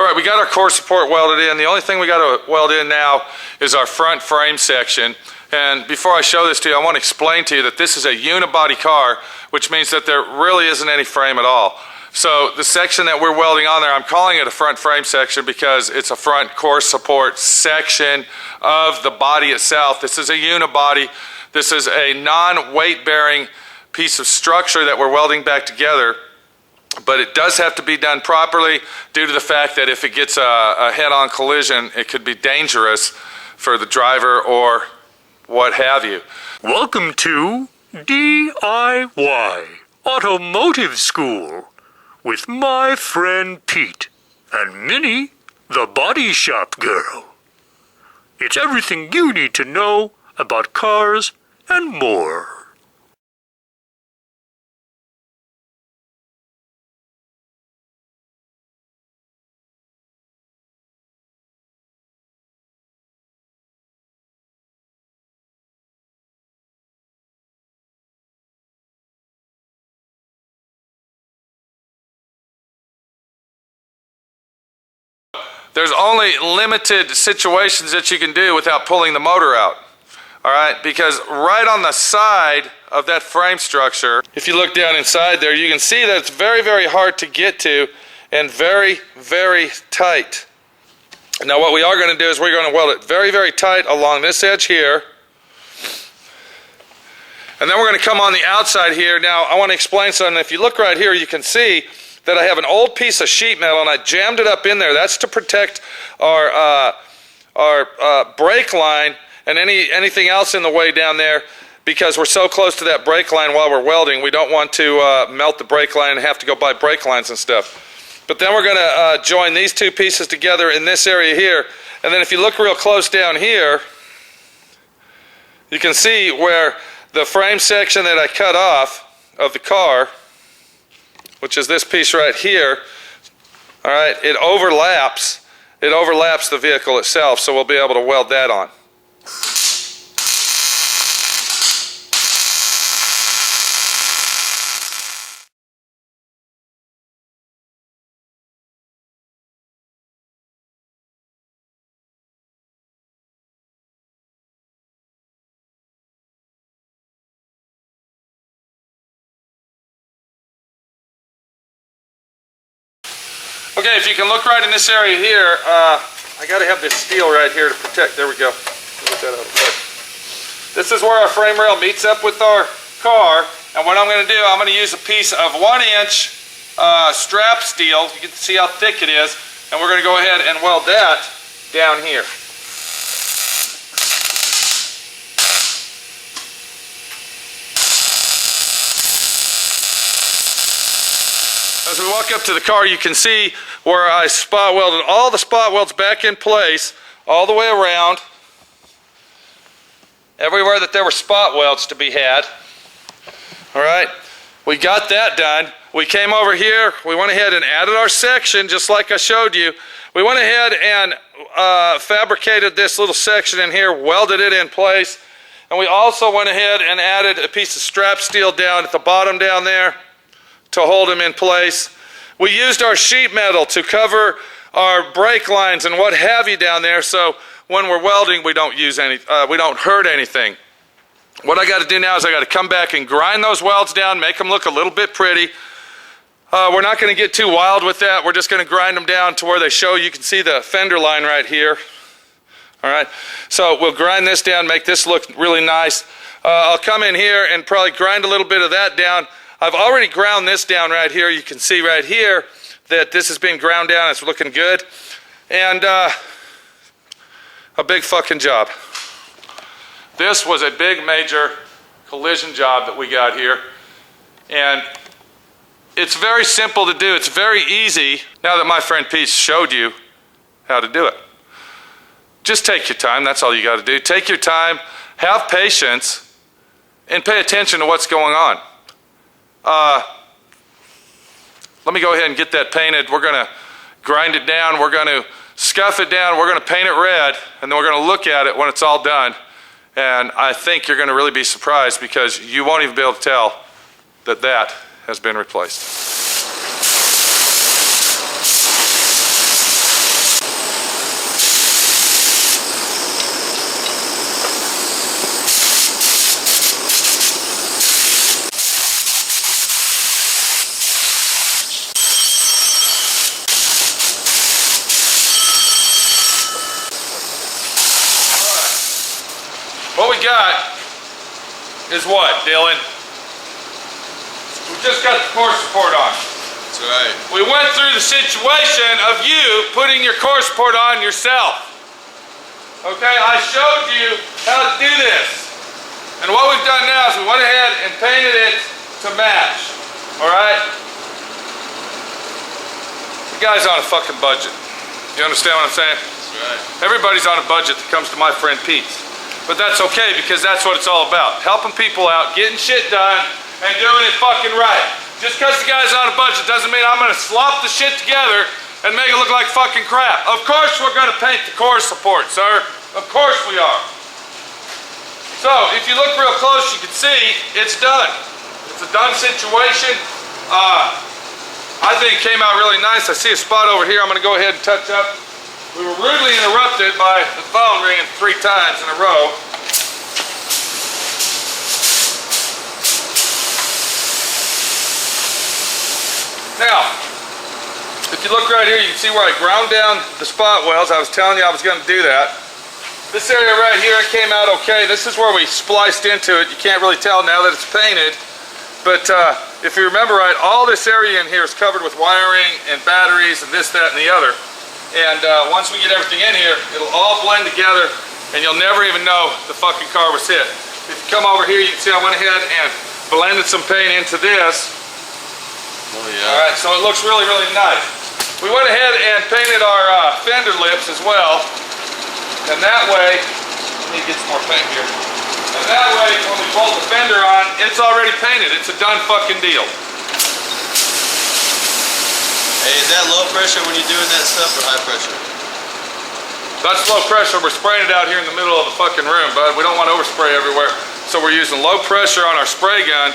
All right, we got our core support welded in. The only thing we got to weld in now is our front frame section. And before I show this to you, I want to explain to you that this is a unibody car, which means that there really isn't any frame at all. So the section that we're welding on there, I'm calling it a front frame section because it's a front core support section of the body itself. This is a unibody. This is a non-weight bearing piece of structure that we're welding back together. But it does have to be done properly due to the fact that if it gets a head-on collision, it could be dangerous for the driver or what have you. Welcome to D.I.Y. Automotive School with my friend Pete and Minnie, the body shop girl. It's everything you need to know about cars and more. There's only limited situations that you can do without pulling the motor out. All right, because right on the side of that frame structure, if you look down inside there, you can see that it's very, very hard to get to and very, very tight. Now what we are going to do is we're going to weld it very, very tight along this edge here. And then we're going to come on the outside here. Now I want to explain something. If you look right here, you can see that I have an old piece of sheet metal and I jammed it up in there. That's to protect our brake line and anything else in the way down there, because we're so close to that brake line while we're welding. We don't want to melt the brake line and have to go buy brake lines and stuff. But then we're going to join these two pieces together in this area here. And then if you look real close down here, you can see where the frame section that I cut off of the car, which is this piece right here, all right, it overlaps the vehicle itself, so we'll be able to weld that on. Okay, if you can look right in this area here, I got to have this steel right here to protect. There we go. Get that out of the way. This is where our frame rail meets up with our car, and what I'm going to do, I'm going to use a piece of 1-inch strap steel. You can see how thick it is, and we're going to go ahead and weld that down here. As we walk up to the car, you can see where I spot welded all the spot welds back in place all the way around. Everywhere that there were spot welds to be had. All right, we got that done. We came over here, we went ahead and added our section just like I showed you. We went ahead and fabricated this little section in here, welded it in place, and we also went ahead and added a piece of strap steel down at the bottom down there to hold them in place. We used our sheet metal to cover our brake lines and what have you down there, so when we're welding we don't hurt anything. What I got to do now is I got to come back and grind those welds down, make them look a little bit pretty. We're not going to get too wild with that. We're just going to grind them down to where they show. You can see the fender line right here. All right, so we'll grind this down, make this look really nice. I'll come in here and probably grind a little bit of that down. I've already ground this down right here. You can see right here that this has been ground down. It's looking good. And a big fucking job. This was a big major collision job that we got here. And it's very simple to do. It's very easy now that my friend Pete showed you how to do it. Just take your time. That's all you got to do. Take your time, have patience, and pay attention to what's going on. Let me go ahead and get that painted. We're going to grind it down. We're going to scuff it down. We're going to paint it red, and then we're going to look at it when it's all done. And I think you're going to really be surprised because you won't even be able to tell that that has been replaced. got is what, Dylan? We just got the core support on. That's right. We went through the situation of you putting your core support on yourself. Okay, I showed you how to do this. And what we've done now is we went ahead and painted it to match. Alright? The guy's on a fucking budget. You understand what I'm saying? That's right. Everybody's on a budget that comes to my friend Pete's. But that's okay because that's what it's all about. Helping people out, getting shit done, and doing it fucking right. Just because the guy's on a budget doesn't mean I'm gonna slop the shit together and make it look like fucking crap. Of course we're gonna paint the core support, sir. Of course we are. So, if you look real close, you can see it's done. It's a done situation. I think it came out really nice. I see a spot over here I'm gonna go ahead and touch up. We were rudely interrupted by the phone ringing 3 times in a row. Now, if you look right here, you can see where I ground down the spot welds. I was telling you I was going to do that. This area right here came out okay. This is where we spliced into it. You can't really tell now that it's painted. But if you remember right, all this area in here is covered with wiring and batteries and this, that, and the other. And once we get everything in here, it'll all blend together and you'll never even know the fucking car was hit. If you come over here, you can see I went ahead and blended some paint into this. Oh yeah. Alright, so it looks really, really nice. We went ahead and painted our fender lips as well. And that way, let me get some more paint here. And that way, when we bolt the fender on, it's already painted. It's a done fucking deal. Hey, is that low pressure when you're doing that stuff or high pressure? That's low pressure. We're spraying it out here in the middle of the fucking room, bud. We don't want to overspray everywhere. So we're using low pressure on our spray gun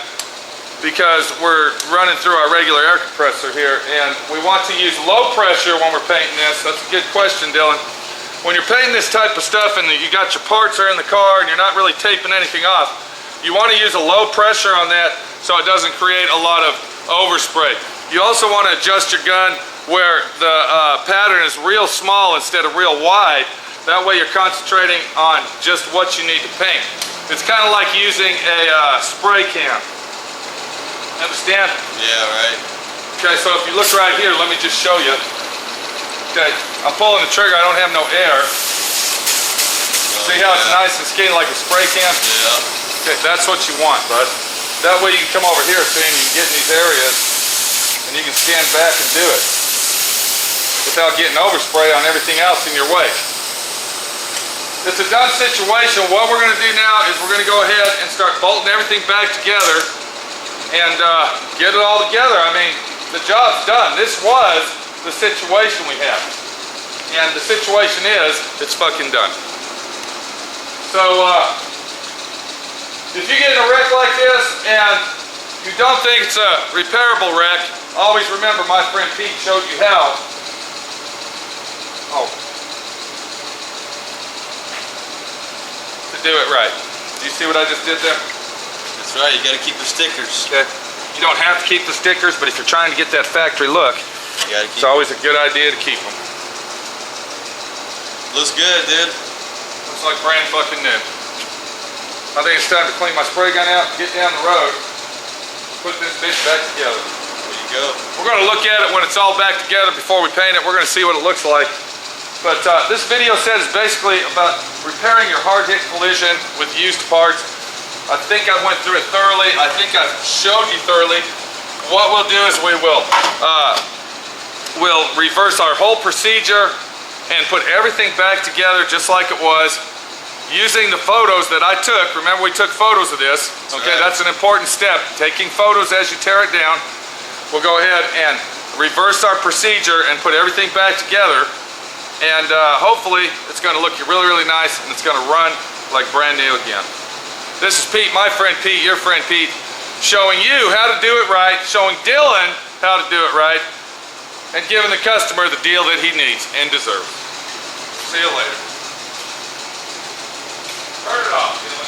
because we're running through our regular air compressor here. And we want to use low pressure when we're painting this. That's a good question, Dylan. When you're painting this type of stuff and you got your parts there in the car and you're not really taping anything off, you want to use a low pressure on that so it doesn't create a lot of overspray. You also want to adjust your gun where the pattern is real small instead of real wide. That way you're concentrating on just what you need to paint. It's kind of like using a spray can. Understand? Yeah, right. Okay, so if you look right here, let me just show you. Okay, I'm pulling the trigger, I don't have no air. See how it's nice and skinny like a spray can? Yeah. Okay, that's what you want, bud. That way you can come over here, see, and you can get in these areas and you can stand back and do it without getting overspray on everything else in your way. It's a done situation. What we're going to do now is we're going to go ahead and start bolting everything back together and get it all together. I mean, the job's done. This was the situation we had. And the situation is, it's fucking done. So, if you get in a wreck like this and you don't think it's a repairable wreck, always remember my friend Pete showed you how. To do it right. Do you see what I just did there? That's right, you gotta keep the stickers. Okay. You don't have to keep the stickers, but if you're trying to get that factory look, You gotta keep it's always a good idea to keep them. Looks good, dude. Looks like brand fucking new. I think it's time to clean my spray gun out, get down the road, put this bitch back together. There you go. We're going to look at it when it's all back together before we paint it. We're going to see what it looks like. But this video set is basically about repairing your hard hit collision with used parts. I think I went through it thoroughly. I think I showed you thoroughly. What we'll do is we'll reverse our whole procedure and put everything back together just like it was, using the photos that I took. Remember, we took photos of this. Okay, that's an important step. Taking photos as you tear it down. We'll go ahead and reverse our procedure and put everything back together. And hopefully, it's going to look really, really nice and it's going to run like brand new again. This is Pete, my friend Pete, your friend Pete, showing you how to do it right, showing Dylan how to do it right, and giving the customer the deal that he needs and deserves. See you later. Turn it off, Dylan.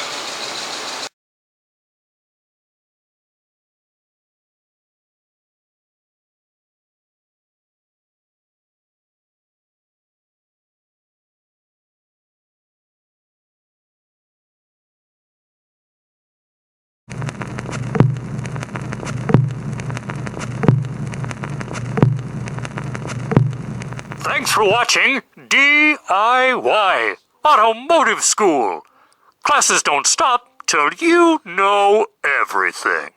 Thanks for watching D.I.Y. Automotive School. Classes don't stop till you know everything.